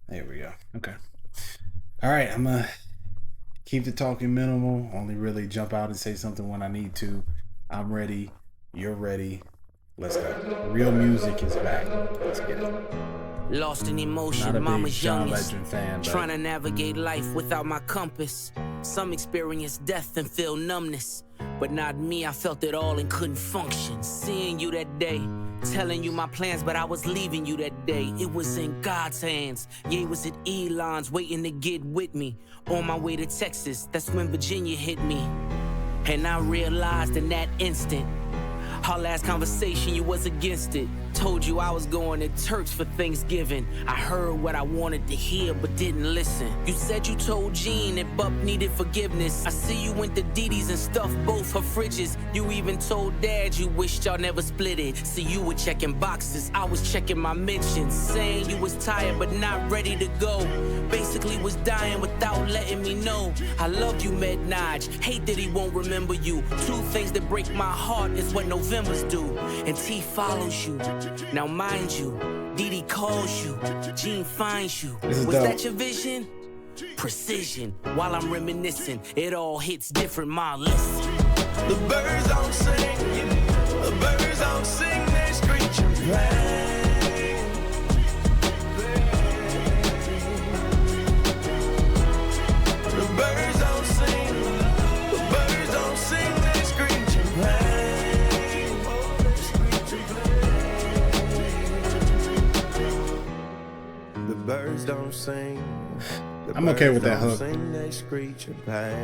There we go. Okay. All right. I'm gonna keep the talking minimal. Only really jump out and say something when I need to. I'm ready. You're ready. Let's go. Real music is back. Let's get it. Lost in Not emotion, a big mama's John youngest. Legend fan, but Trying to navigate life without my compass. Some experience death and feel numbness. But not me, I felt it all and couldn't function. Seeing you that day, telling you my plans, but I was leaving you that day. It was in God's hands. Yeah, it was at Elon's waiting to get with me. On my way to Texas, that's when Virginia hit me. And I realized in that instant, our last conversation, you was against it. Told you I was going to Turks for Thanksgiving. I heard what I wanted to hear, but didn't listen. You said you told Jean that Bup needed forgiveness. I see you went to Didi's and stuffed both her fridges. You even told Dad you wished y'all never split it. See, you were checking boxes, I was checking my mentions. Saying you was tired but not ready to go. Basically was dying without letting me know. I loved you, Med Naj. Hate that he won't remember you. Two things that break my heart is what November's do. And T follows you. Now mind you, Didi calls you, Jean finds you. Was dope. that your vision? Precision. While I'm reminiscing, it all hits different, my listen. The birds don't sing, the birds don't sing, they screech and play. The birds don't sing, the birds don't sing, they screech and play. Oh, they screech and play. The birds don't sing. I'm okay with that hook. Sing, they screech and play.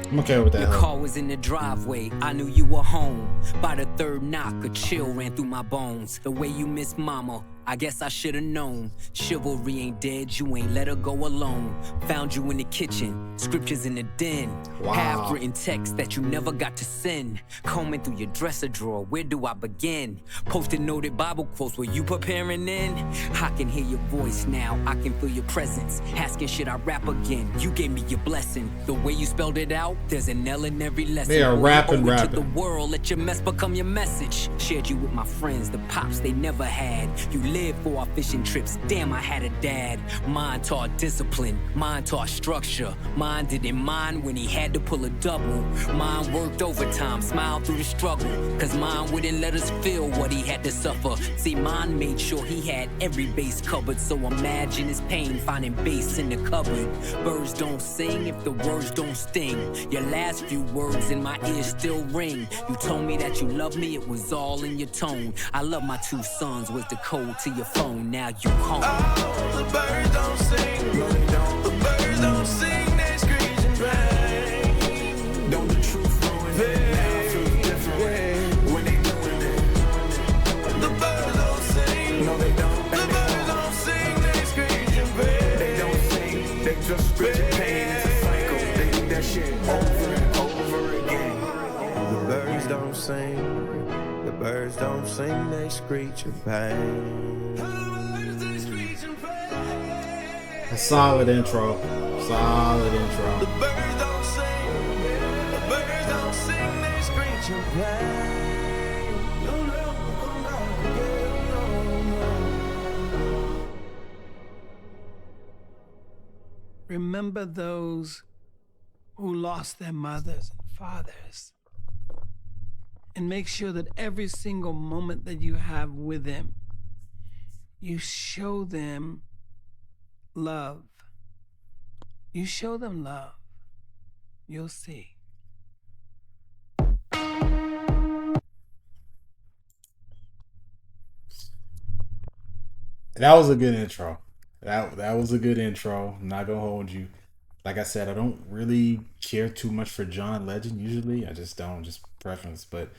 I'm okay with that Your hook. car was in the driveway, I knew you were home. By the third knock, a chill ran through my bones. The way you miss mama, I guess I should've known. Chivalry ain't dead, you ain't let her go alone. Found you in the kitchen, scriptures in the den. Wow. Half-written text that you never got to send. Combing through your dresser drawer, where do I begin? Posted noted Bible quotes, were you preparing then? I can hear your voice now, I can feel your presence. Asking should I rap again, you gave me your blessing. The way you spelled it out, there's an L in every lesson. They are Boy, you rapping, owe it to rapping. the world, let your mess become your message. Shared you with my friends, the pops they never had. You lived for our fishing trips, damn I had a dad. Mine taught discipline, mine taught structure. Mine didn't mind when he had to pull a double. Mine worked overtime, smiled through the struggle. Cause mine wouldn't let us feel what he had to suffer. See, mine made sure he had every base covered. So imagine his pain finding bass in the cupboard. Birds don't sing if the words don't sting. Your last few words in my ears still ring. You told me that you love me, it was all in your tone. I love my two sons was the code to your phone, now you home. Oh, the birds don't sing, no they don't. The birds don't sing, they screech and play. Don't the truth ruin it? Now it feels different when they doing it. The birds don't sing, no they don't. The birds don't sing, they screech and play. They don't sing, they just screech and pain. It's a cycle, they do that shit over and over again. The birds don't sing, the birds don't sing, they screech and pain. A solid intro. Solid intro. The birds don't sing, the birds don't sing, they screech and play. No, no, no. Remember those who lost their mothers and fathers. And make sure that every single moment that you have with them, you show them love. You show them love. You'll see. That was a good intro. That was a good intro. I'm not gonna hold you. Like I said, I don't really care too much for John Legend usually. I just don't, just preference. But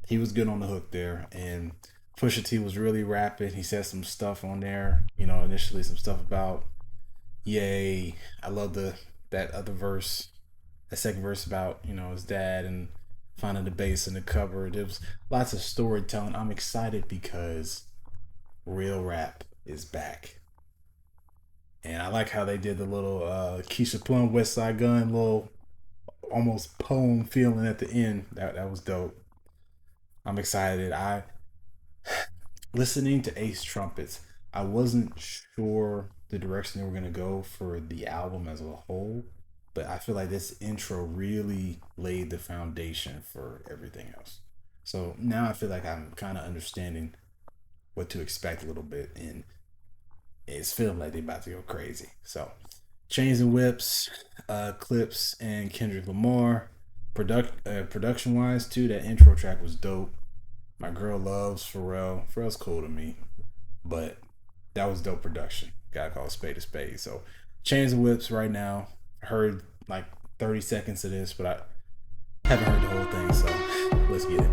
he was good on the hook there, and Pusha T was really rapping. He said some stuff on there. You know, initially some stuff about yay. I love that other verse, that second verse about his dad and finding the bass in the cupboard. There was lots of storytelling. I'm excited because real rap is back. And I like how they did the little Keisha Plum, West Side Gun, little almost poem feeling at the end. That was dope. I'm excited. listening to Ace Trumpets, I wasn't sure the direction they were gonna go for the album as a whole, but I feel like this intro really laid the foundation for everything else. So now I feel like I'm kind of understanding what to expect a little bit, and it's feeling like they about to go crazy. So, Chains and Whips, Clipse, and Kendrick Lamar. Production wise, too, that intro track was dope. My girl loves Pharrell. Pharrell's cool to me, but that was dope production. Gotta call a spade a spade. So, Chains and Whips right now. I heard like 30 seconds of this, but I haven't heard the whole thing. So, let's get it.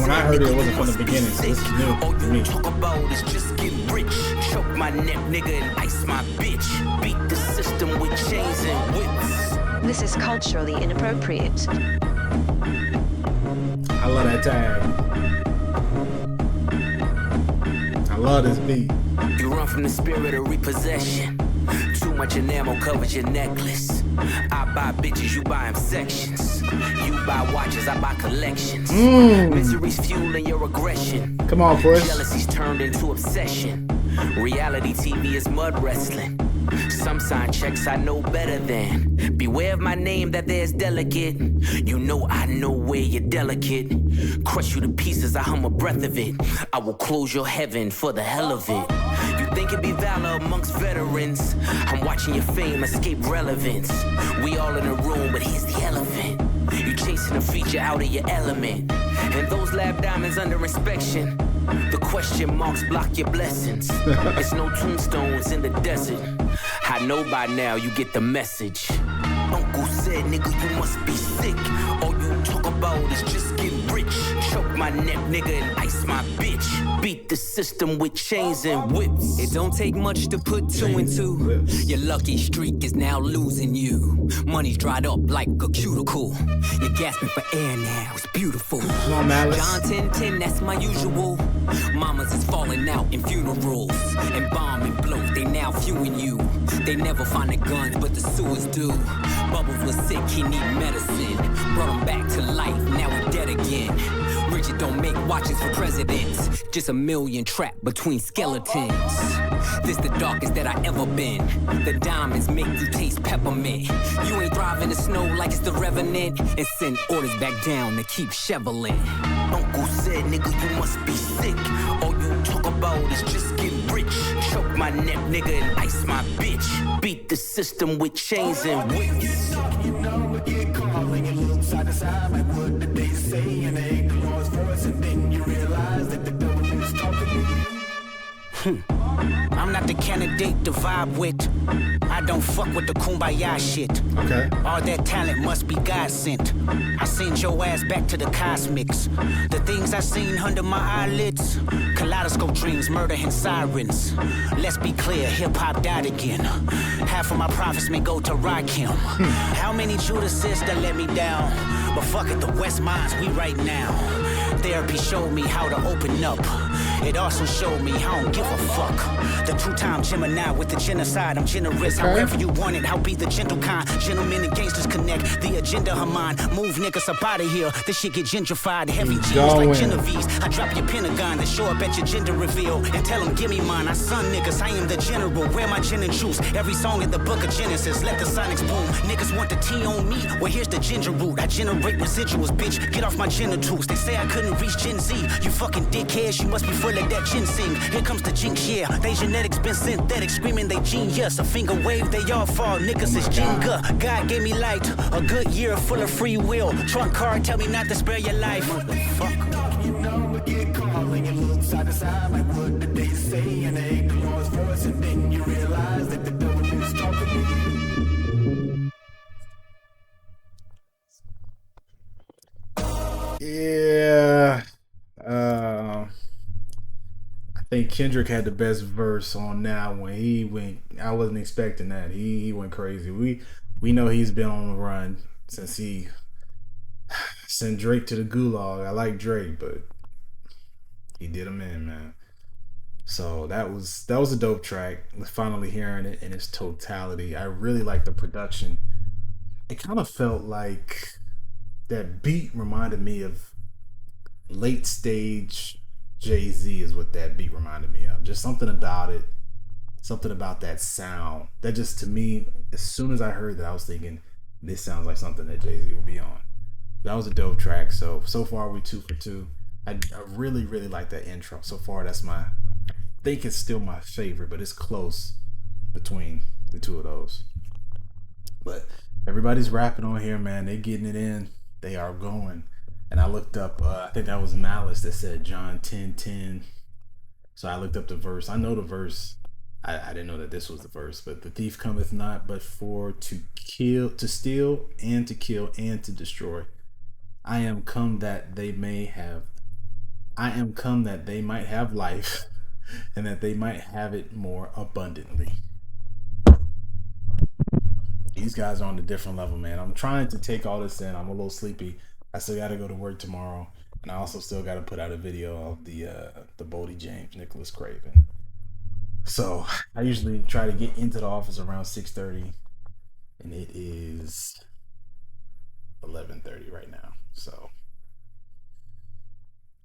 When I heard it wasn't from the beginning, so this is new to me. Talk about is just get rich. Choke my neck, nigga, and ice my bitch. Beat the system with chains and whips. This is culturally inappropriate. I love that tag. I love this beat. You run from the spirit of repossession. Too much enamel covers your necklace. I buy bitches, you buy them sections. You buy watches, I buy collections. Misery's fueling your aggression. Come on, push. Jealousy's turned into obsession. Reality TV is mud wrestling. Some sign checks I know better than. Beware of my name that there's delicate. You know I know where you're delicate. Crush you to pieces, I hum a breath of it. I will close your heaven for the hell of it. You think it'd be valor amongst veterans. I'm watching your fame escape relevance. We all in a room, but here's the elephant. You chasing a feature out of your element. And those lab diamonds under inspection. The question marks block your blessings. It's no tombstones in the desert. I know by now you get the message. Uncle said, nigga, you must be sick. All you talk about is just get rich. Choke my neck, nigga, and ice my bitch. Beat the system with chains and whips. It don't take much to put two and two. Your lucky streak is now losing you. Money's dried up like a cuticle. You're gasping for air now, it's beautiful. Come on, Malice. John 10:10, that's my usual. Mamas is falling out in funerals. And bomb and blow, they now viewing you. They never find the guns, but the sewers do. Bubbles was sick, he need medicine. Brought him back to life, now he dead again. Richard don't make watches for presidents. Just a million trapped between skeletons. This the darkest that I ever been. The diamonds make you taste peppermint. You ain't thriving in the snow like it's the Revenant. And send orders back down to keep shoveling. Uncle said, nigga, you must be sick. All you talk about is just get rich. Choke my neck, nigga, and ice my bitch. Beat the system with chains and whips. You know, get calling and look side to side like what did they say? And they ignore his voice and then you realize that the devil is talking to you. I'm not the candidate to vibe with. I don't fuck with the kumbaya shit. Okay. All that talent must be God sent. I send your ass back to the cosmics. The things I seen under my eyelids. Kaleidoscope dreams, murder and sirens. Let's be clear, hip-hop died again. Half of my profits may go to Rakim. How many Judases that let me down? But fuck it, the West Minds, we right now. Therapy showed me how to open up. It also showed me I don't give a fuck. The two-time Gemini with the genocide. I'm generous, however you want it. I'll be the gentle kind. Gentlemen and gangsters connect. The agenda of mine. Move niggas up out of here. This shit get gentrified. Heavy G's like Genevieve's. I drop your Pentagon, then show up at your gender reveal. And tell them, give me mine. I son niggas, I am the general. Wear my gin and juice. Every song in the book of Genesis. Let the sonics boom. Niggas want the T on me. Well, here's the ginger root. I generate residuals, bitch. Get off my genitals. They say I couldn't reach Gen Z. You fucking dickheads. You must be full of that ginseng. Here comes the jinx, yeah. They genetics been synthetic. Screaming they genius. A finger wave, they all fall. Niggas is Jenga. God gave me light. A good year full of free will. Trunk card, tell me not to spare your life. Motherfucker. You know, get calling and look side to side like what did they say? And they ignore his voice and then you realize that the devil is talking to you. Yeah. I think Kendrick had the best verse on that one. He went. I wasn't expecting that. He went crazy. We know he's been on the run since he sent Drake to the gulag. I like Drake, but He did them in, man. So that was a dope track. Finally hearing it in its totality. I really like the production. It kind of felt like that beat reminded me of late stage Jay-Z is what that beat reminded me of. Just something about it, something about that sound. That just, to me, as soon as I heard that, I was thinking, this sounds like something that Jay-Z will be on. That was a dope track. So far we 2 for 2. I really, really like that intro. So far, that's I think it's still my favorite, but it's close between the two of those. But everybody's rapping on here, man. They getting it in. They are going. And I looked up, I think that was Malice that said John 10:10. So I looked up the verse. I know the verse. I didn't know that this was the verse, but the thief cometh not but for to kill, to steal, and to kill, and to destroy. I am come that they might have life, and that they might have it more abundantly. These guys are on a different level, man. I'm trying to take all this in. I'm a little sleepy. I still got to go to work tomorrow, and I also still got to put out a video of the Bodie James Nicholas Craven. So I usually try to get into the office around 6:30, and it is 11:30 right now. So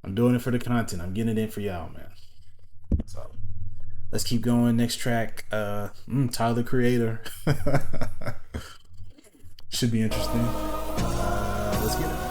I'm doing it for the content. I'm getting it in for y'all, man. So let's keep going. Next track, Tyler Creator. Should be interesting. Let's get it.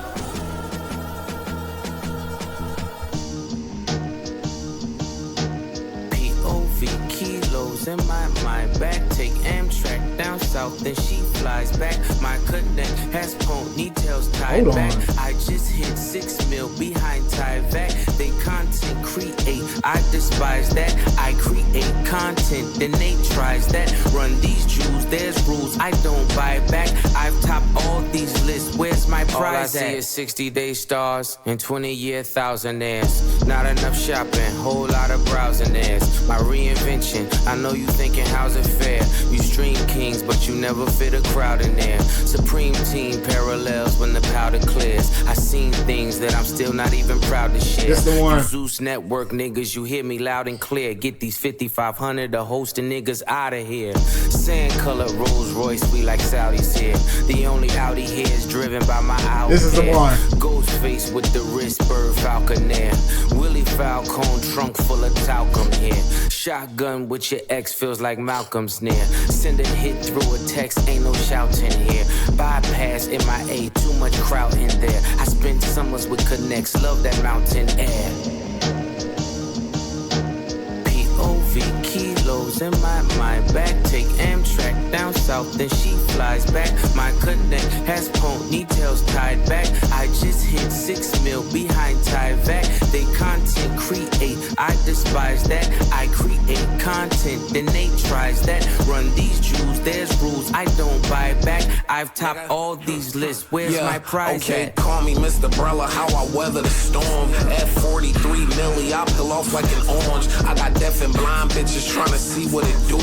Kilos in my mind back. Take Amtrak down south, then she flies back. My connect has ponytails tied back. I just hit 6 mil behind Tyvek. They content create, I despise that. I create content, then they tries that. Run these jewels, there's rules I don't buy back. I've topped all these lists, where's my prize at? All I see is 60-day stars and 20-year thousandaires. Not enough shopping, whole lot of browsing theirs. My reinvention, I know you thinking how's it fair? You stream kings, but you never fit a crowd in there. Supreme team parallels when the powder clears. I seen things that I'm still not even proud to share. That's the one. You Zeus Network niggas, you hear me loud and clear. Get these 5,500 to hosting niggas out of here. Sand color Rolls Royce, we like Saudis here. The only Audi here is driven by my out. This is the one. Ghost face with the wrist, bird falconer. Willie Falcone, trunk full of talcum here. Shotgun with your ex feels like Malcolm's near. Send a hit through a text, ain't no shouting here. Bypass MIA, too much crowd in there. I spent summers with connects, love that mountain air. POV kilos in my mind back. Take Amtrak down south, then she flies back. My connect has ponytails tied back. I just hit 6 mil behind Tyvek. They content create, I despise that. I create content, then they tries that. Run these jewels, there's rules I don't buy back. I've topped all these lists, where's my prize at? Call me Mr. Brella, how I weather the storm. At 43 milli, I peel off like an orange. I got deaf and blind bitches trying to see what it do.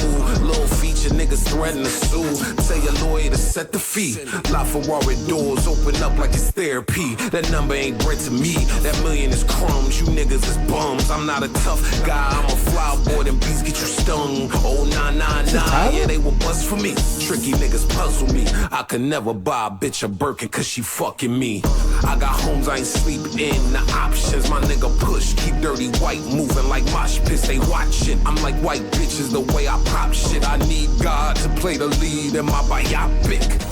Little feature niggas threaten to sue. Tell your lawyer to set the fee. LaFerrari doors open up like it's therapy. That number ain't bread to me. That million is crumbs. You niggas is bums. I'm not a tough guy. I'm a fly boy. Them beats get you stung. Oh, 999. Yeah, they will bust for me. Tricky niggas puzzle me. I could never buy a bitch a Birkin cause she fucking me. I got homes I ain't sleeping in. The options my nigga push. Keep dirty white moving like mosh pits. They watching. I'm like white bitches the way I pop shit. I need God to play the lead in my biopic.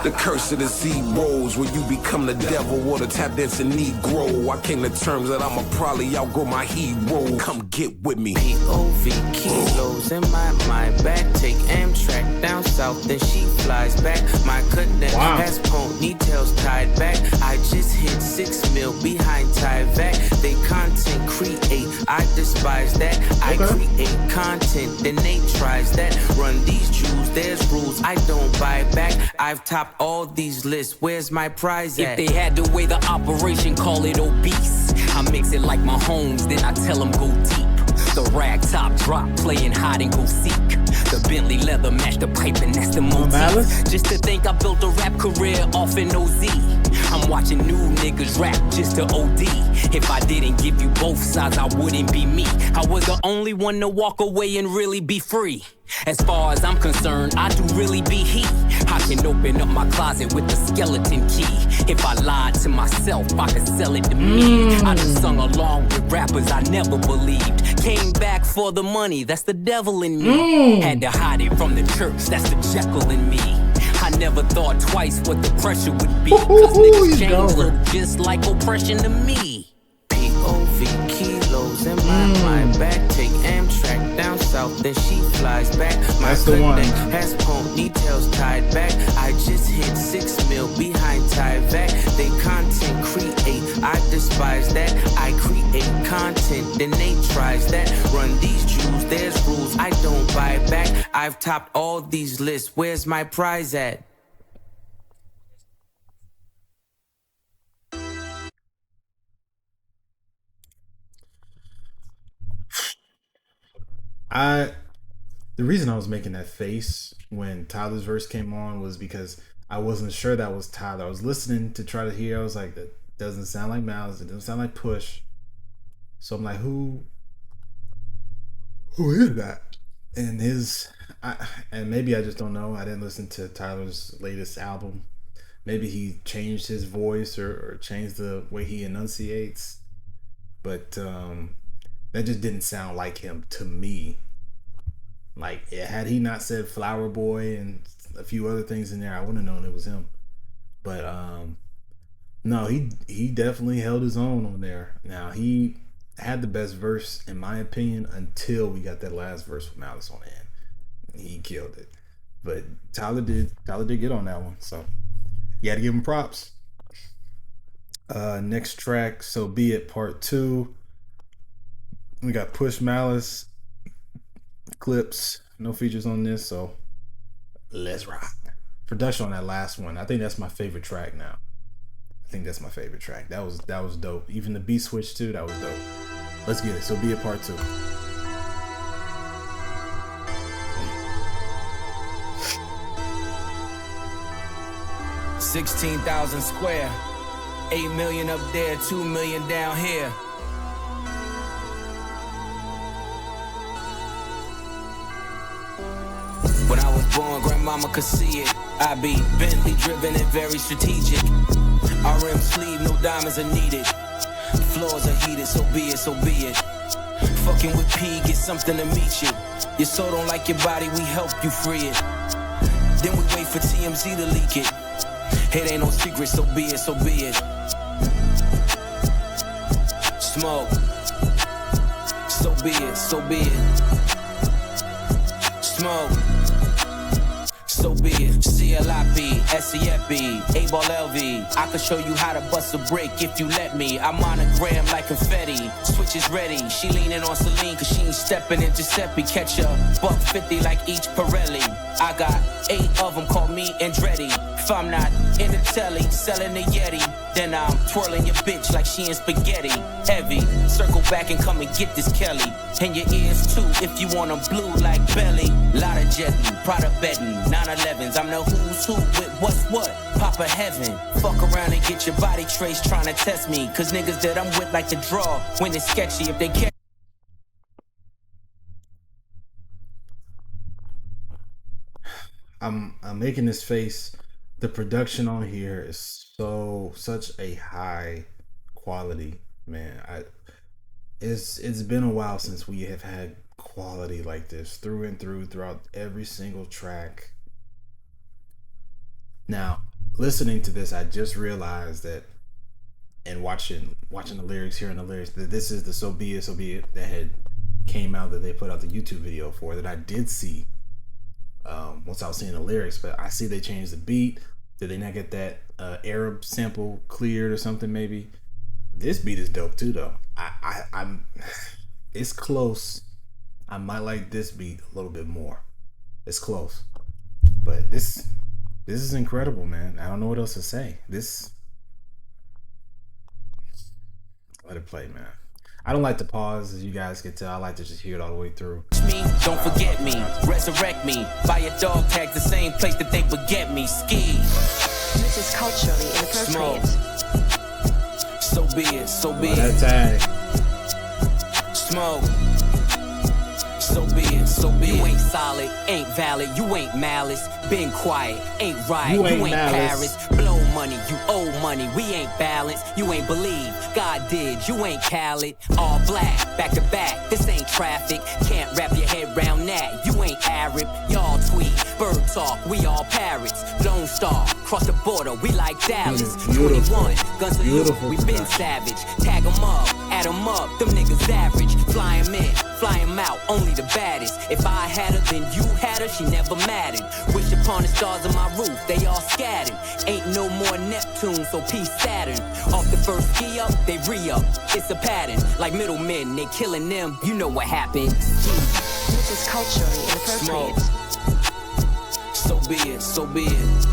The curse of the zeros, where you become the devil or the tap dancing Negro. I came to terms that I'ma probably outgrow my hero. Come get with me. POV kilos in my mind back. Take Amtrak down south, then she flies back. My connect has ponytails tied back. I just hit 6 mil behind Tyvek. They content create, I despise that. I create content, then they tries that. Run these jewels, there's rules I don't buy back. I've topped all these lists, where's my prize at? If they had to weigh the operation, call it obese. I mix it like my homes, then I tell them go deep. The rag top drop, playing hide and go seek. The Bentley leather match the pipe and that's the motif. Just to think I built a rap career off an OZ. I'm watching new niggas rap just to OD. If I didn't give you both sides, I wouldn't be me. I was the only one to walk away and really be free. As far as I'm concerned, I do really be he. I can open up my closet with the skeleton key. If I lied to myself, I could sell it to me. I just sung along with rappers I never believed. Came back for the money, that's the devil in me. Had to hide it from the church, that's the Jekyll in me. I never thought twice what the pressure would be. Cause niggas change look just like oppression to me. POV kilos in my mind. Back, take Amtrak down south, then she flies back. My That's the one. has ponytails tied back. I just hit 6 mil behind Tyvek. They content create, I despise that. I create content, then they tries that. Run these Jews, there's rules I don't buy back. I've topped all these lists, where's my prize at? The reason I was making that face when Tyler's verse came on was because I wasn't sure that was Tyler. I was listening to try to hear. I was like, that doesn't sound like Malice. It doesn't sound like Push. So I'm like, who is that? And and maybe I just don't know. I didn't listen to Tyler's latest album. Maybe he changed his voice or changed the way he enunciates. But that just didn't sound like him to me. Like, had he not said Flower Boy and a few other things in there, I wouldn't have known it was him. But no, he definitely held his own on there. Now, he had the best verse, in my opinion, until we got that last verse with Malice on the end. He killed it. But Tyler did get on that one. So, you had to give him props. Next track, So Be It Part 2. We got Push Malice, Clipse, no features on this, so let's rock. Production on that last one, I think that's my favorite track now. That was dope. Even the beat switch too, that was dope. Let's get it. So Be It Part 2. $16,000 square, 8 million up there, 2 million down here. When I was born, grandmama could see it. I be Bentley driven and very strategic. RM sleeve, no diamonds are needed. Floors are heated, so be it, so be it. Fucking with P, get something to meet you. Your soul don't like your body, we help you free it. Then we wait for TMZ to leak it. It ain't no secret, so be it, so be it. Smoke. So be it, so be it. Smoke. So be it. CLIP, SEFB, A-Ball LV. I can show you how to bust a brick if you let me. I monogram like confetti. Switch is ready. She leaning on Celine cause she ain't stepping in Giuseppe. Catch a $150 like each Pirelli. I got 8 of them, call me Andretti. If I'm not in the telly, selling the Yeti, then I'm twirling your bitch like she in spaghetti. Heavy, circle back and come and get this Kelly. And your ears too, if you want them blue like Belly. Lot of jetting, Prada betting, 911s. I'm the who's who with what's what. Papa heaven, fuck around and get your body traced trying to test me. Cause niggas that I'm with like to draw when it's sketchy. If they catch I'm making this face. The production on here is such a high quality, man. It's been a while since we have had quality like this through and throughout every single track. Now, listening to this, I just realized that, and watching the lyrics, hearing the lyrics, that this is the So Be It that had came out, that they put out the YouTube video for, that I did see once I was seeing the lyrics. But I see they changed the beat. Did they not get that Arab sample cleared or something? Maybe. This beat is dope too, though. I'm it's close. I might like this beat a little bit more. It's close, but this is incredible, man. I don't know what else to say. Let it play, man. I don't like to pause, as you guys can tell. I like to just hear it all the way through. me, don't forget me, resurrect me. Buy your dog tag the same place that they forget me. Ski. This is culturally inappropriate. So be it, so be Oh, that it. tag. Smoke. So be it, so be it. You ain't solid, ain't valid, you ain't malice. Been quiet, ain't right, You you ain't ain't malice. Paris. Blow money, you owe money, we ain't balanced. You ain't believe, God did, you ain't Khaled. All black, back to back, this ain't traffic. Can't wrap your head round that, you ain't Arab. Y'all tweet, bird talk, we all parrots. Lone Star, cross the border, we like Dallas. Beautiful. 21, guns salute, Beautiful we been production. savage. Tag 'em up, add 'em up, them niggas average. Fly 'em in, fly 'em out, only the baddest. If I had her, then you had her, she never mattered. Wish upon the stars on my roof, they all scattered. Ain't no more Neptune, so peace Saturn. Off the first ski up, they re-up. It's a pattern, like middlemen, they killing them, you know what happened. This is culturally inappropriate. So be it, so be it.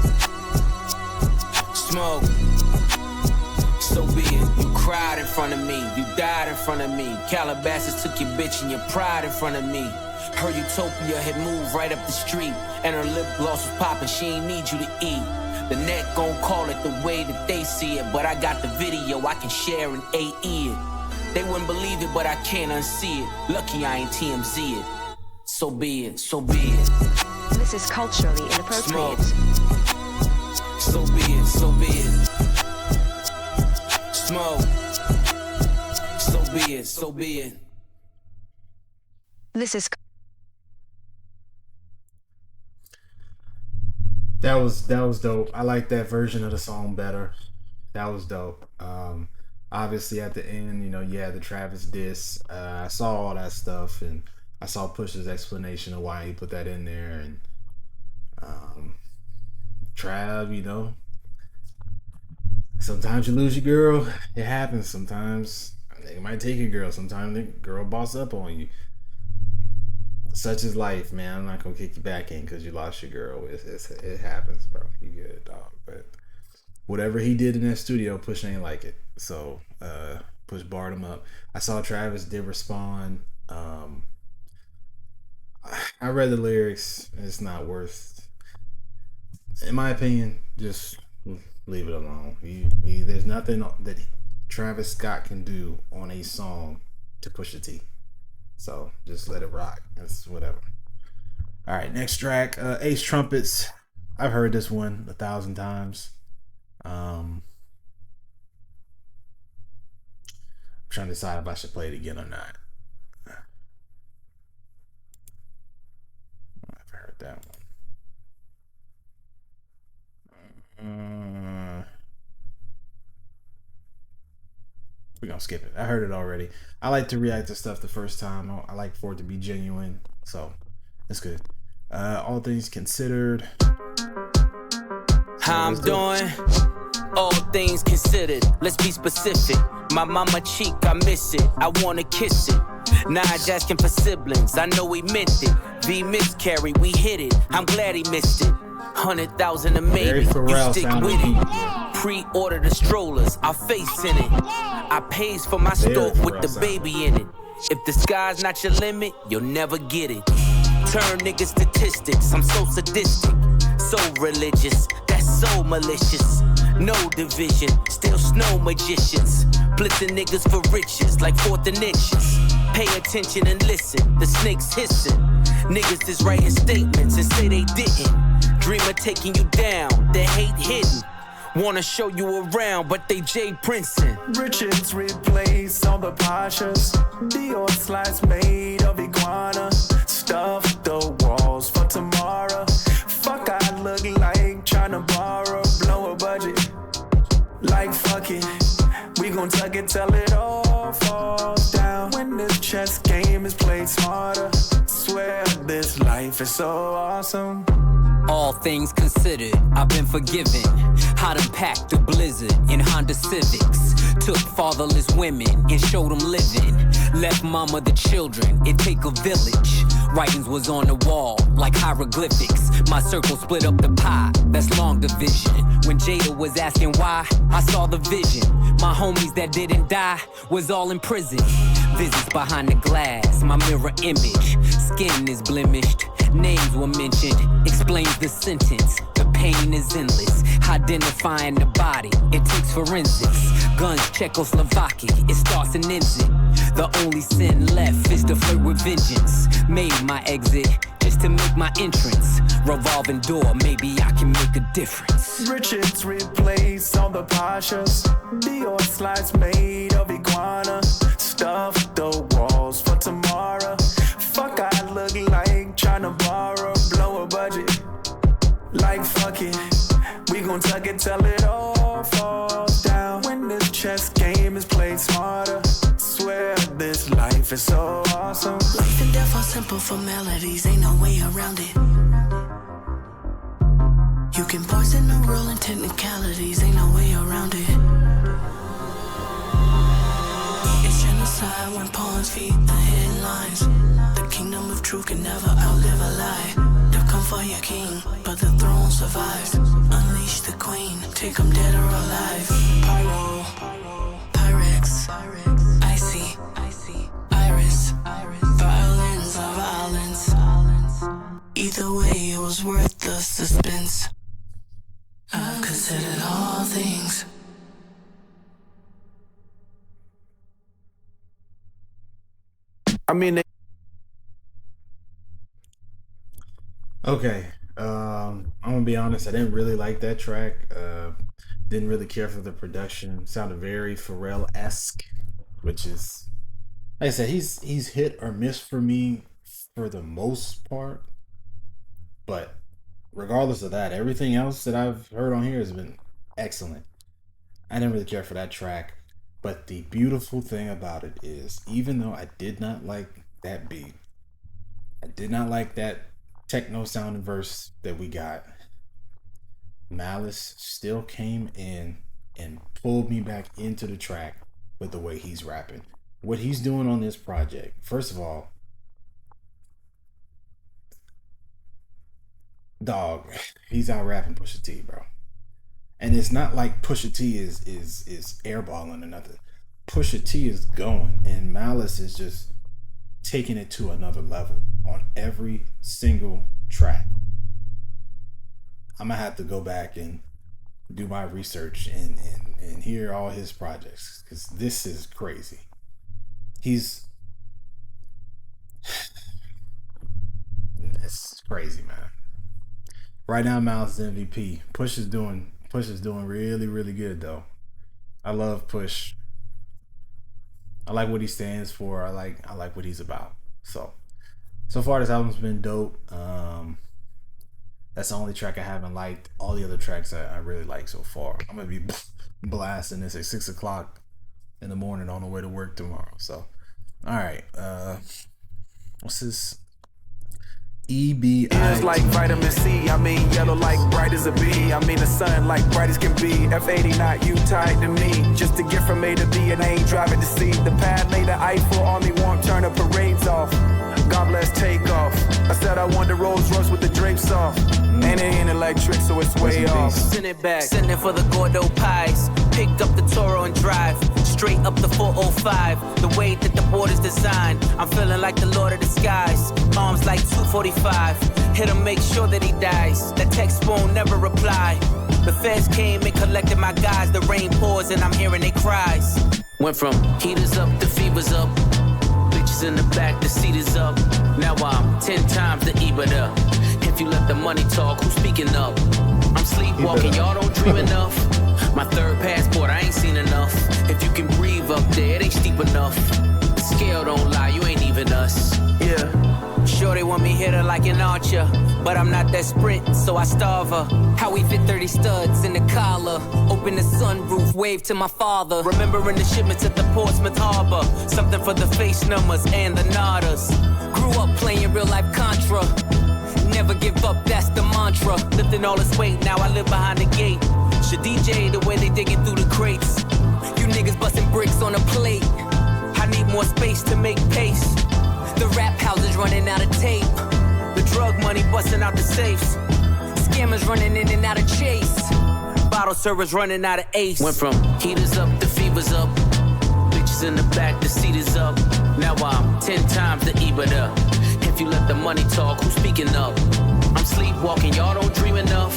Smoke. So be it. You cried in front of me, you died in front of me. Calabasas took your bitch and your pride in front of me. Her utopia had moved right up the street, and her lip gloss was popping, she ain't need you to eat. The net gon' call it the way that they see it, but I got the video I can share in AE it. They wouldn't believe it, but I can't unsee it. Lucky I ain't TMZ it. So be it, so be it. This is culturally inappropriate. So be it, so be it. Smoke. So be it, so be it. This is That was dope. I like that version of the song better. That was dope. Obviously at the end, you know, yeah, the Travis diss. I saw all that stuff, and I saw Push's explanation of why he put that in there. And Trav, you know, sometimes you lose your girl. It happens. Sometimes they might take your girl. Sometimes the girl boss up on you. Such is life, man. I'm not gonna kick you back in because you lost your girl. It happens, bro. You good, dog. But whatever he did in that studio, Push ain't like it. So Push barred him up. I saw Travis did respond. I read the lyrics. It's not worth, in my opinion, just leave it alone. There's nothing that Travis Scott can do on a song to Push the T. So just let it rock. It's whatever. All right, next track, Ace Trumpets. I've heard this one 1,000 times. I'm trying to decide if I should play it again or not. I've heard that one. We're gonna skip it. I heard it already. I like to react to stuff the first time. I like for it to be genuine. So that's good. All things considered. How I'm doing? All things considered, let's be specific. My mama cheek, I miss it. I wanna kiss it. Nige asking for siblings, I know he meant it. V miscarry, we hit it. I'm glad he missed it. 100,000 a maybe, Very you Pharrell stick sounding with it. deep. Pre-order the strollers, our face in it. I pays for my Very store with Pharrell the sounding. baby in it. If the sky's not your limit, you'll never get it. Turn niggas statistics, I'm so sadistic, so religious, that's so malicious. No division, still snow magicians. Blitzing niggas for riches, like fourth and inches. Pay attention and listen, the snakes hissing. Niggas is writing statements and say they didn't. Dreamer taking you down, the hate hidden. Wanna show you around, but they Jay Princeton. Richards replace all the Pashas. Dior slides made of iguana. Stuff the walls for tomorrow. Fuck, I look like tryna borrow. Blow a budget. Like fuck it. We gon' tuck it till it all falls down. When this chess game is played smarter. Swear this life is so awesome. All things considered, I've been forgiven. I done packed the blizzard in Honda Civics. Took fatherless women and showed them living. Left mama the children, it take a village. Writings was on the wall like hieroglyphics. My circle split up the pie, that's long division. When Jada was asking why, I saw the vision. My homies that didn't die was all in prison. Visits behind the glass, my mirror image. Skin is blemished. Names were mentioned, explains the sentence. The pain is endless. Identifying the body, it takes forensics. Guns, Czechoslovakia, it starts and ends it. The only sin left is to flirt with vengeance. Made my exit just to make my entrance. Revolving door, maybe I can make a difference. Richards replace all the Pashas. Dior slides made of iguana. Stuff the walls for tomorrow. Fuck, I look like trying to borrow. Blow a budget. Like fuck it. We gon' tuck it till it all falls down. When this chess game is played smarter. Swear this life is so awesome. Life and death are simple formalities, ain't no way around it. You can poison the world in technicalities, ain't no way around it. It's genocide when pawns feed the headlines. The kingdom of truth can never outlive a lie. They'll come for your king, but the throne survives. Unleash the queen, take them dead or alive. Pyro, Pyrex, Icy, Iris, violins are violence. Either way, it was worth the suspense. I've considered all things. I mean, Okay, I'm gonna be honest. I didn't really like that track. Didn't really care for the production. Sounded very Pharrell-esque, which is, like I said, he's hit or miss for me for the most part. But regardless of that, everything else that I've heard on here has been excellent. I didn't really care for that track. But the beautiful thing about it is, even though I did not like that beat, I did not like that techno sounding verse that we got, Malice still came in and pulled me back into the track with the way he's rapping. What he's doing on this project, first of all, dog, he's out rapping Pusha T, bro. And it's not like Pusha T is airballing or nothing. Pusha T is going, and Malice is just taking it to another level on every single track. I'm gonna have to go back and do my research and hear all his projects, because this is crazy. It's crazy, man. Right now, Malice is MVP. Push is doing really, really good though. I love Push. I like what he stands for. I like what he's about. So far this album's been dope. That's the only track I haven't liked. All the other tracks I really like so far. I'm gonna be blasting this at 6 o'clock in the morning on the way to work tomorrow. So, all right. What's this? EBI. It's like vitamin C. I mean, yellow like bright as a bee. I mean, the sun like bright as can be. F80, not you tied to me. Just to get from A to B, and I ain't driving to C. The pad laid the Eiffel Army won't turn the parades off. God bless takeoff. I said I wanted Rolls Royce with the drapes off. And it ain't electric, so it's way off. Send it back, send it for the Gordo pies. Pick up the Toro and drive straight up the 405. The way that the board is designed, I'm feeling like the Lord of the Skies. Arms like 245. Hit him, make sure that he dies. That text won't never reply. The feds came and collected my guys. The rain pours and I'm hearing their cries. Went from heaters up to fevers up. Bitches in the back, the seat is up. Now I'm 10 times the EBITDA. If you let the money talk, who's speaking up? I'm sleepwalking, y'all don't dream enough. My third passport, I ain't seen enough. If you can breathe up there, it ain't steep enough. The scale don't lie, you ain't even us. Yeah. Sure they want me hit her like an archer, but I'm not that sprint, so I starve her. How we fit 30 studs in the collar. Open the sunroof, wave to my father. Remembering the shipments at the Portsmouth Harbor. Something for the face numbers and the nodders. Grew up playing real life Contra. Never give up, that's the mantra. Lifting all this weight, now I live behind the gate. Should DJ the way they digging through the crates. You niggas busting bricks on a plate. I need more space to make pace. The rap house is running out of tape. The drug money busting out the safes. Scammers running in and out of Chase. Bottle servers running out of Ace. Went from heaters up to fevers up. Bitches in the back, the seat is up. Now I'm 10 times the EBITDA. If you let the money talk, who's speaking up? I'm sleepwalking, y'all don't dream enough.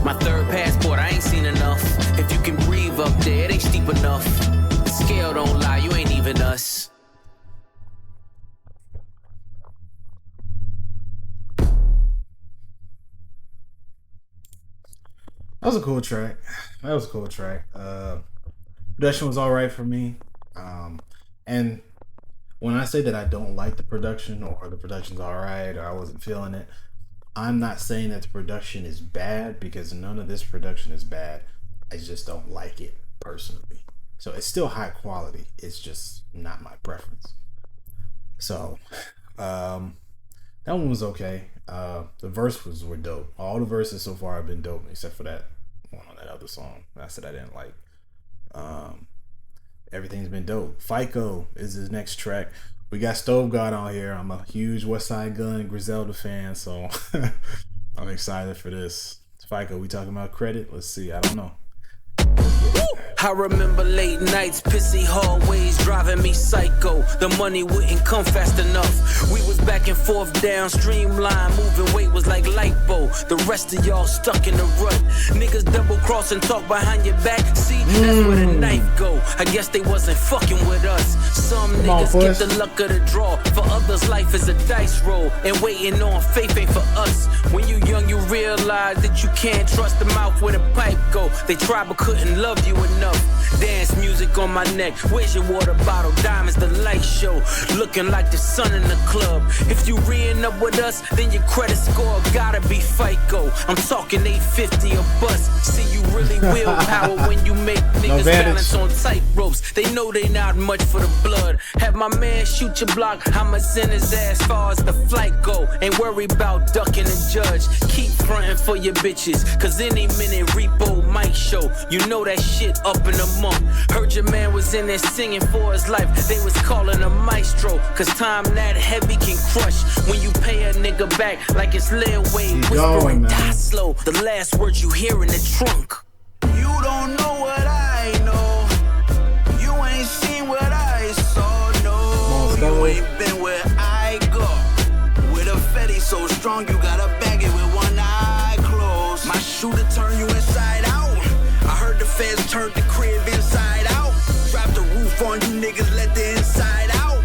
My third passport, I ain't seen enough. If you can breathe up there, it ain't steep enough. The scale don't lie, you ain't even us. That was a cool track. Production was all right for me. And when I say that I don't like the production or the production's all right or I wasn't feeling it, I'm not saying that the production is bad because none of this production is bad. I just don't like it personally. So it's still high quality. It's just not my preference. So that one was okay. The verses were dope. All the verses so far have been dope except for that one on that other song I said I didn't like. Everything's been dope. FICO is his next track. We got Stove God on here. I'm a huge West Side Gun Griselda fan, so I'm excited for this. FICO, we talking about credit? Let's see. I don't know. I remember late nights, pissy hallways driving me psycho. The money wouldn't come fast enough. We was back and forth down streamline, moving weight was like lipo. The rest of y'all stuck in the rut. Niggas double cross and talk behind your back. See, that's where the knife go. I guess they wasn't fucking with us. Some niggas get the luck of the draw. For others, life is a dice roll. And waiting on faith ain't for us. When you young, you realize that you can't trust the mouth where the pipe go. They tried but couldn't love you enough. Dance music on my neck. Where's your water bottle? Diamonds, the light show. Looking like the sun in the club. If you re-ing up with us, then your credit score gotta be FICO. I'm talking 850 a bus. See, you really willpower when you make niggas balance on tight ropes. They know they not much for the blood. Have my man shoot your block. I'ma send his ass far as the flight go. Ain't worry about ducking the judge. Keep fronting for your bitches. Cause any minute repo might show. You know that shit up in the month. Heard your man was in there singing for his life. They was calling him maestro. Cause time that heavy can crush. When you pay a nigga back like it's layaway. Whispering die slow. The last words you hear in the trunk. You don't know what I know. You ain't seen what I saw, no. You ain't been where I go. With a fetty so strong, you gotta bag it with one eye closed. My shooter turn you inside out. I heard the feds turned the crib inside out. Drop the roof on you niggas, let the inside out.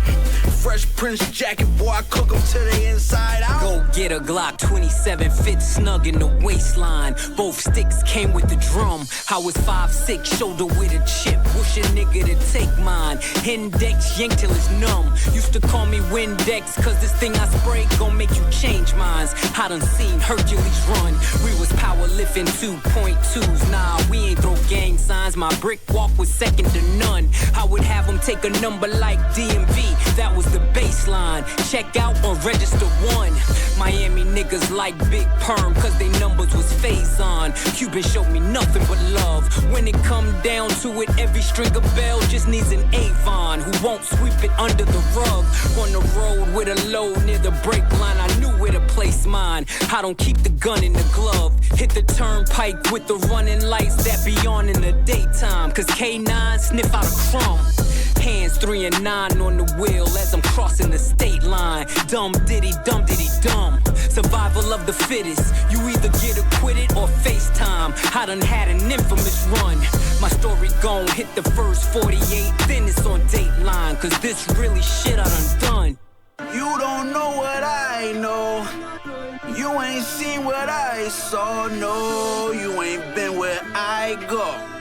Fresh Prince jacket, boy, I cook them to the inside out. Go get a Glock 27, fit snug in the waistline. Both sticks came with the drum. I was 5'6", shoulder with a chip. Wish a nigga to take mine. Index yank till it's numb. Used to call me Windex, cause this thing I spray gon' make you change minds. I done seen Hercules run. We was power lifting 2.2s. Nah, we ain't throw gang signs. My brick walk was second to none. I would have them take a number like DMV. That was the baseline. Check out or register one. Miami niggas like Big Perm, cause they numbers was phase on. Cuban showed me nothing but love. When it come down to it, every string of bell just needs an Avon who won't sweep it under the rug. On the road with a load near the brake line, I knew where to place mine. I don't keep the gun in the glove. Hit the turnpike with the running lights that be on in the daytime. Cause K9 sniff out a crumb. Hands 3 and 9 on the wheel as I'm crossing the state line. Dumb diddy dumb. Survival of the fittest. You either get acquitted or FaceTime. I done had an infamous run. My story gon' hit the first 48, then it's on Dateline. Cause this really shit I done. You don't know what I know. You ain't seen what I saw, no. You ain't been where I go.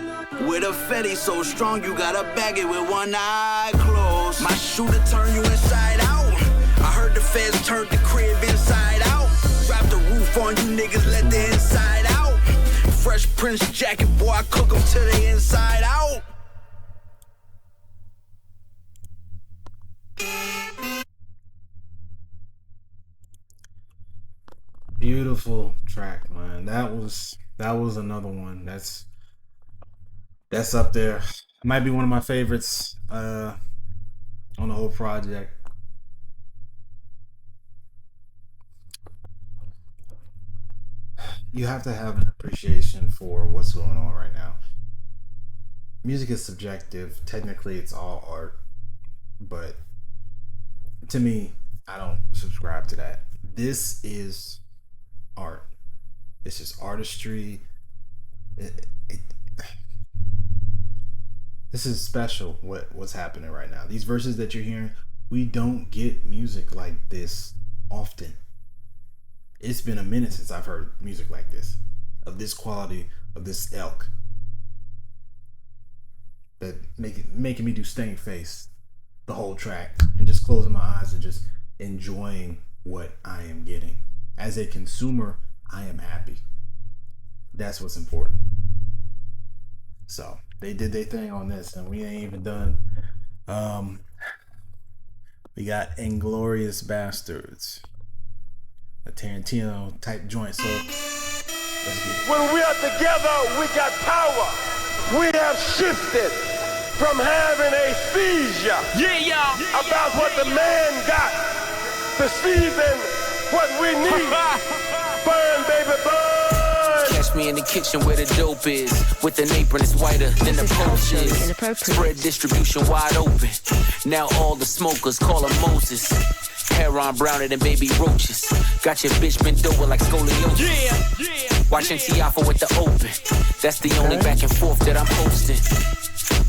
With a fetty so strong, you gotta bag it with one eye closed. My shooter turn you inside out. I heard the feds turned the crib inside out. Drop the roof on you niggas, let the inside out. Fresh Prince jacket, boy, I cook them to the inside out. Beautiful track, man. That was another one. That's up there. It might be one of my favorites on the whole project. You have to have an appreciation for what's going on right now. Music is subjective. Technically, it's all art. But to me, I don't subscribe to that. This is art. It's just artistry. it, this is special. What's happening right now? These verses that you're hearing, we don't get music like this often. It's been a minute since I've heard music like this, of this quality, of this ilk. That making me do stank face the whole track and just closing my eyes and just enjoying what I am getting. As a consumer, I am happy. That's what's important. So they did their thing on this, and we ain't even done. We got Inglorious Bastards, a Tarantino type joint. So let's get it. When we are together, we got power. We have shifted from having a seizure about what the man got to season what we need. Burn, baby, burn. Catch me in the kitchen where the dope is, with an apron that's whiter than the This is poach culturally is. inappropriate. Spread distribution wide open. Now all the smokers call him Moses. Hair on browner than baby roaches. Got your bitch bent over like scoliosis. Watching Tiafa with the open. That's the only back and forth that I'm hosting.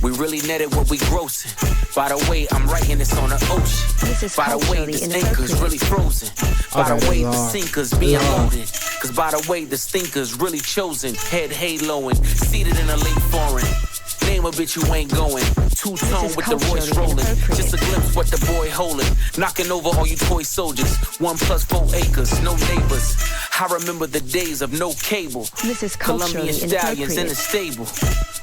We really netted what we grossing. By the way, I'm writing this on the ocean. This is By the way, culturally the stinker's inappropriate. really frozen. By Okay, the way, that's the all. sinkers being That's all. loaded. Cause by the way, the stinker's really chosen. Head haloing, seated in a late foreign. Name a bitch you ain't going. Two-tone is with the Royce culturally rolling. inappropriate. Just a glimpse what the boy holding. Knocking over all you toy soldiers. 1 + 4 acres, no neighbors. I remember the days of no cable. This is Colombian culturally stallions in the inappropriate. stable.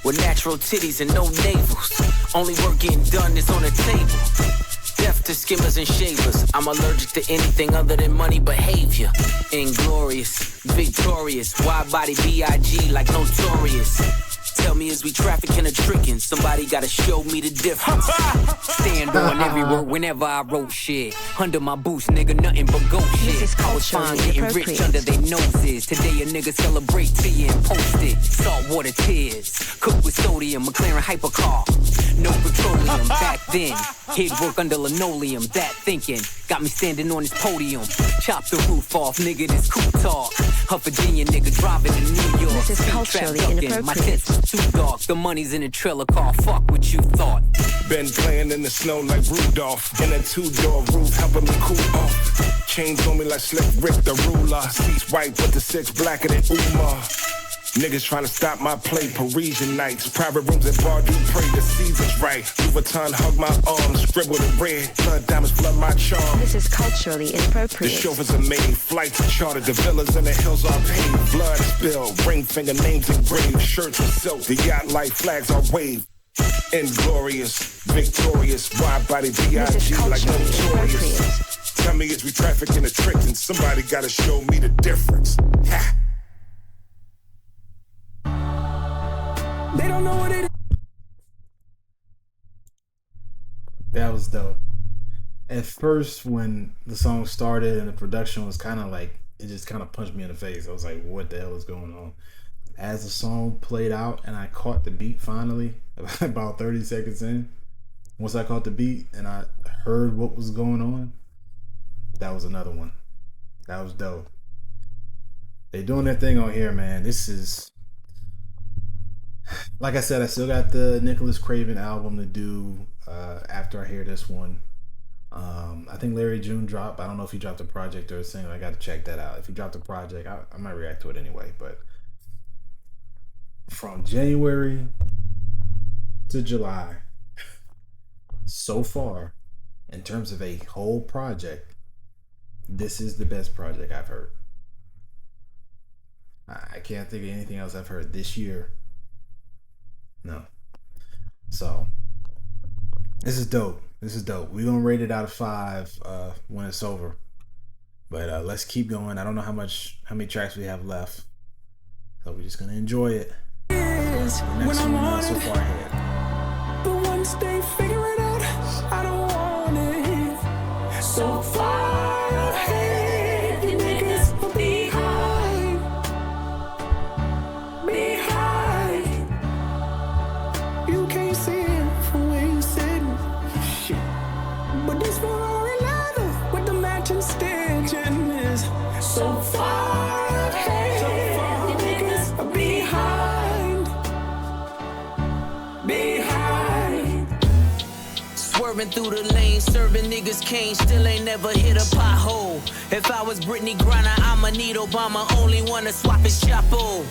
With natural titties and no navels. Only work getting done is on the table. Deaf to skimmers and shavers. I'm allergic to anything other than money behavior. Inglorious, victorious. Wide body B.I.G. like notorious. Tell me, is we trafficking or tricking? Somebody gotta show me the difference. Stand on every word whenever I wrote shit. Under my boots, nigga, nothing but goat shit. is I was culturally fine getting rich inappropriate. under their noses. Today a nigga celebrate to you and post it. Saltwater tears, cooked with sodium, McLaren hypercar. No petroleum back then. He'd work under linoleum, that thinking. Got me standing on this podium. Chop the roof off, nigga, this coupe talk. A Virginia nigga driving to New York. This is Street culturally trap ducking. My inappropriate. tits was too dark. The money's in a trailer car. Fuck what you thought. Been playing in the snow like Rudolph. In a 2-door roof, helping me cool off. Chains on me like Slick Rick the ruler. Seats white, but the 6 blacker than Umar. Niggas trying to stop my play, Parisian nights. Private rooms at Bar du Pray, the season's right. Vuitton hug my arms, scribbled in red. Blood diamonds flood my charm. This is culturally The inappropriate. chauffeurs are made, flights are chartered, the villas and the hills are paved. Blood is spilled, ring finger names engraved. Shirts with silk, the yacht light flags are waved. Inglorious, victorious, wide body This is B.I.G. like culturally notorious. inappropriate. Tell me, is we trafficking or tricking? Somebody gotta show me the difference. Ha! They don't know what it is. That was dope. At first, when the song started and the production was kind of like, it just kind of punched me in the face. I was like, what the hell is going on? As the song played out and I caught the beat finally, about 30 seconds in, once I caught the beat and I heard what was going on, that was another one. That was dope. They doing their thing on here, man. This is, like I said, I still got the Nicholas Craven album to do after I hear this one. I think Larry June dropped. I don't know if he dropped a project or a single. I got to check that out. If he dropped a project, I might react to it anyway. But from January to July, so far, in terms of a whole project, this is the best project I've heard. I can't think of anything else I've heard this year. No. So this is dope. This is dope. We're gonna rate it out of 5 when it's over. But let's keep going. I don't know how many tracks we have left. So we're just gonna enjoy it. The next one so far ahead. But once they figure it out, I don't want it. So far ahead, you niggas will be behind. You can't see it from where you sitting. Shit. But this Ferrari leather with the matching stitching is so far ahead. You niggas are behind. swerving through the lane, serving niggas cane, still ain't never hit a pothole. If I was Brittany Griner, I'ma need Obama, only wanna swap his chapo.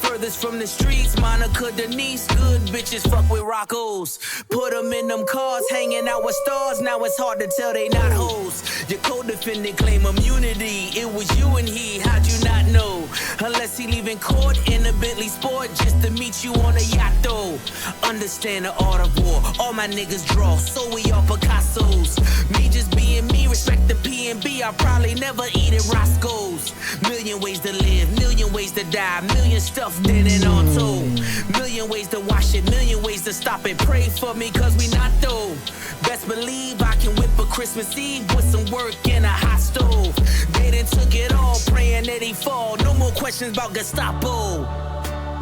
Furthest from the streets, Monica Denise, good bitches fuck with Roccos. Put them in them cars, hanging out with stars, now it's hard to tell they not hoes. Your co-defendant claim immunity, it was you and he, how'd you not know? Unless he leaving court in a Bentley Sport just to meet you on a yacht though. Understand the art of war, all my niggas draw, so we all Picassos. Me just being me, respect the P&B, I'll probably never eat at Roscoe's. Million ways to live, million ways to die, million stuff dead and all told. Million ways to wash it, million ways to stop it. Pray for me cause we not though. Best believe I can whip a Christmas Eve with some work in a hot stove. They done took it all, praying that he fall. No more questions about Gestapo.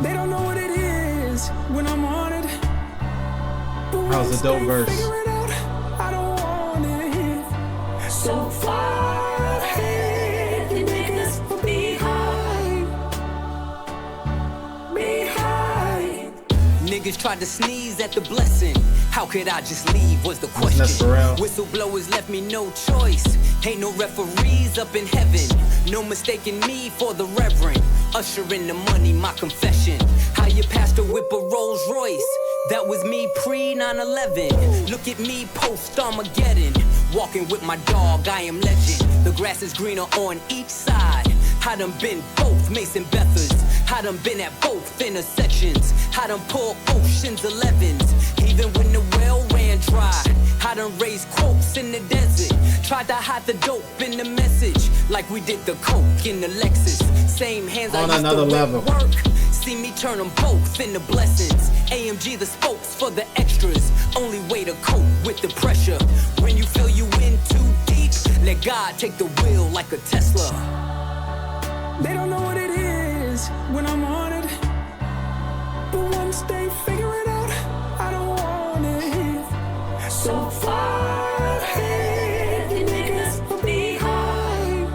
They don't know what it is when I'm on it. That was a dope verse. Figure it out, I don't want it. So far ahead, the niggas will be behind. Niggas tried to sneeze at the blessing. How could I just leave was the question. Whistleblowers left me no choice. Ain't no referees up in heaven. No mistaking me for the reverend. Usher in the money, my confession. How your pastor whip a Rolls Royce. That was me pre 9/11. Look at me post Armageddon. Walking with my dog, I am legend. The grass is greener on each side. I done been both Mason Bethers. I done been at both intersections. I done pulled oceans 11s. Even when the well ran dry. I done raised quotes in the desert. Tried to hide the dope in the message. Like we did the coke in the Lexus. Same hands on I used another to level. work. See me turn them both into blessings. AMG the spokes for the extras. Only way to cope with the pressure. When you feel you in too deep, let God take the wheel like a Tesla. They don't know what it is when I'm on it. But once they figure it out, I don't want it. So far ahead, the niggas will be behind.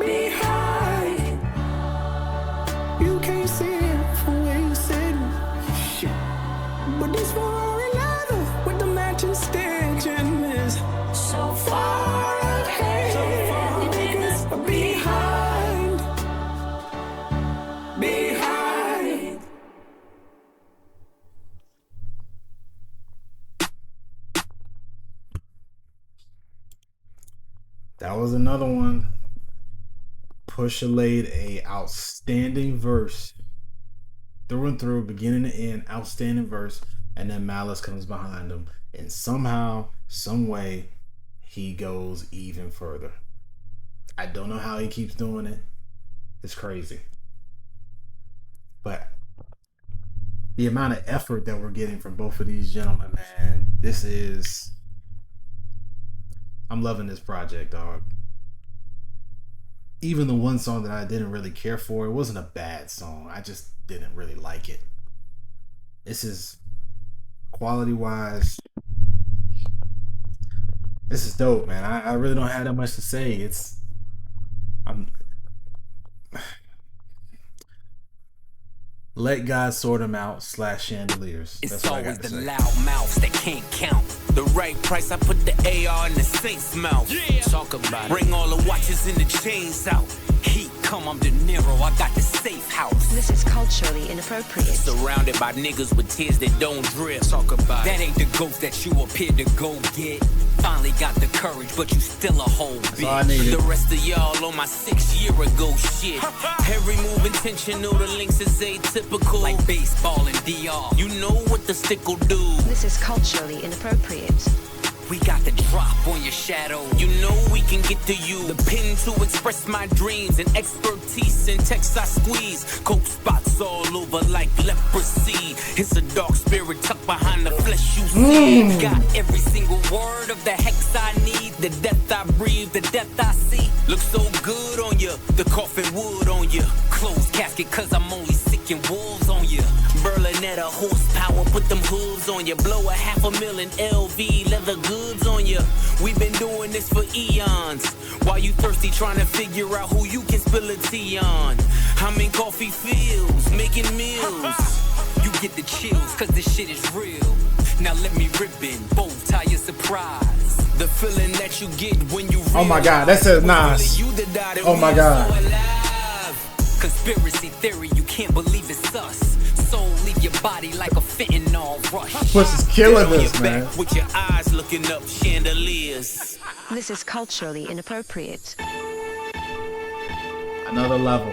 Behind. You can't see it from where you sitting. Shit. But this for another with the matching stitching is so far ahead. The niggas are behind. Behind. That was another one. Pusha laid a outstanding verse through and through, beginning to end, outstanding verse, and then Malice comes behind him, and somehow, some way, he goes even further. I don't know how he keeps doing it. It's crazy. But the amount of effort that we're getting from both of these gentlemen, man, I'm loving this project, dog. Even the one song that I didn't really care for, it wasn't a bad song. I just didn't really like it. This is, quality-wise, this is dope, man. I really don't have that much to say. Let God sort them out / chandeliers. It's That's what I always got to the say. loud mouths that can't count. The right price, I put the AR in the saint's mouth. Yeah. Talk about it. Bring all the watches and the chains out. Heat come, I'm De Niro, I got the safe house. This is culturally inappropriate. Surrounded by niggas with tears that don't drip. Talk about that ain't the ghost that you appear to go get. Finally got the courage, but you still a whole bitch. The rest of y'all on my 6 year ago shit. Every move intentional, the links is atypical. Like baseball and DR. You know what the stick will do. This is culturally inappropriate. We got the drop on your shadow. You know we can get to you. The pen to express my dreams and expertise in text I squeeze. Coke spots all over like leprosy. It's a dark spirit tucked behind the flesh you see. Got every single word of the hex I need. The death I breathe, the death I see. Looks so good on you. The coffin wood on you. Closed casket cause I'm only sick and wolves on you. Berlinetta horsepower, put them hooves on you. Blow a $500,000 LV leather goods on you. We've been doing this for eons. While you thirsty trying to figure out who you can spill a tea on. I'm in coffee fields, making meals. You get the chills cause this shit is real. Now let me ribbon, bow tie your surprise. The feeling that you get when you Oh my God, that says Nas. Oh my God. Conspiracy theory, you can't believe it's us. Soul leave your body like a fentanyl rush. Puss is killing this, man. With your eyes looking up chandeliers. This is culturally inappropriate. Another level.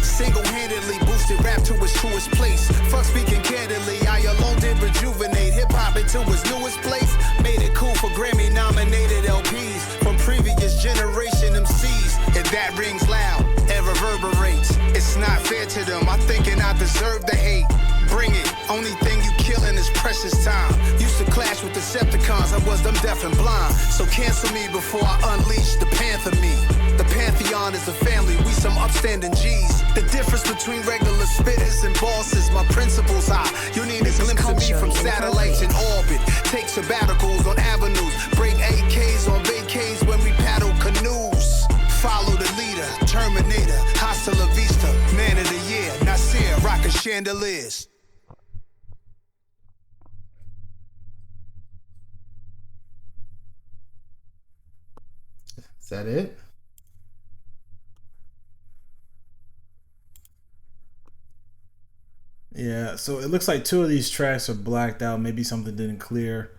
Single-handedly boosted rap to its truest place. Fuck speaking candidly, I alone did rejuvenate hip-hop into its newest place. Made it cool for Grammy-nominated LPs from previous generation MCs. And that rings loud, it reverberates. It's not fair to them, I'm thinking I deserve the hate. Bring it, only thing you killing is precious time. Used to clash with Decepticons, I was them deaf and blind. So cancel me before I unleash the Panther me. The Pantheon is a family, we some upstanding G's. The difference between regular spitters and bosses, my principles high. You need a glimpse of me from satellites in orbit. Take sabbaticals on avenues, break AKs on vacays when we paddle canoes. Follow the leader, Terminator, hasta la vista. Man of the year, Nasir, rockin' chandeliers. Is that it? Yeah, so it looks like 2 of these tracks are blacked out. Maybe something didn't clear.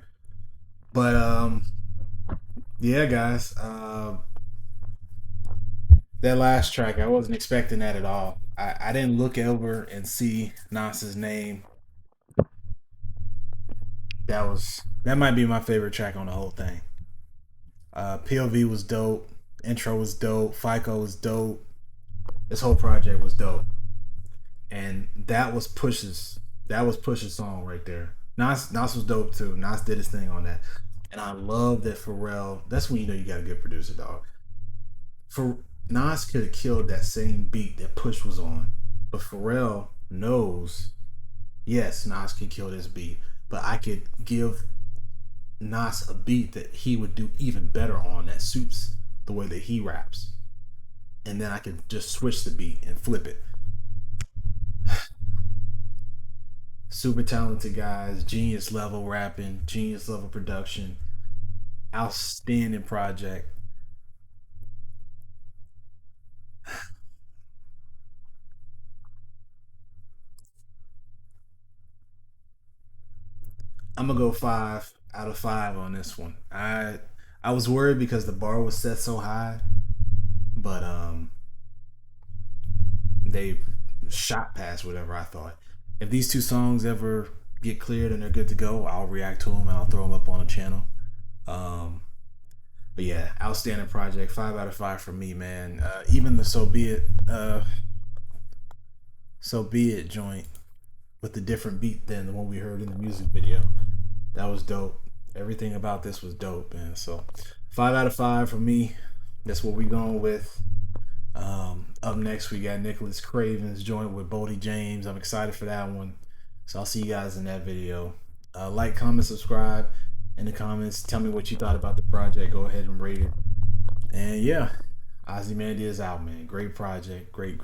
But yeah, guys, that last track, I wasn't expecting that at all. I didn't look over and see Nas's name. That might be my favorite track on the whole thing. POV was dope. Intro was dope. FICO was dope. This whole project was dope. And that was Push's song right there. Nas was dope too. Nas did his thing on that. And I love that Pharrell, that's when you know you got a good producer, dog. Nas could have killed that same beat that Push was on. But Pharrell knows, yes, Nas could kill this beat, but I could give Nas a beat that he would do even better on that suits the way that he raps. And then I could just switch the beat and flip it. Super talented guys, genius level rapping, genius level production, outstanding project. I'm gonna go 5 out of 5 on this one. I was worried because the bar was set so high, but they shot past whatever I thought. If these 2 songs ever get cleared and they're good to go, I'll react to them and I'll throw them up on the channel. But yeah, outstanding project. 5 out of 5 for me, man. Even the So Be It joint with the different beat than the one we heard in the music video. That was dope. Everything about this was dope, man. So 5 out of 5 for me. That's what we're going with. Up next, we got Nicholas Craven's joint with Bodie James. I'm excited for that one. So I'll see you guys in that video. Like, comment, subscribe in the comments. Tell me what you thought about the project. Go ahead and rate it. And yeah, Ozymandias is out, man. Great project. Great.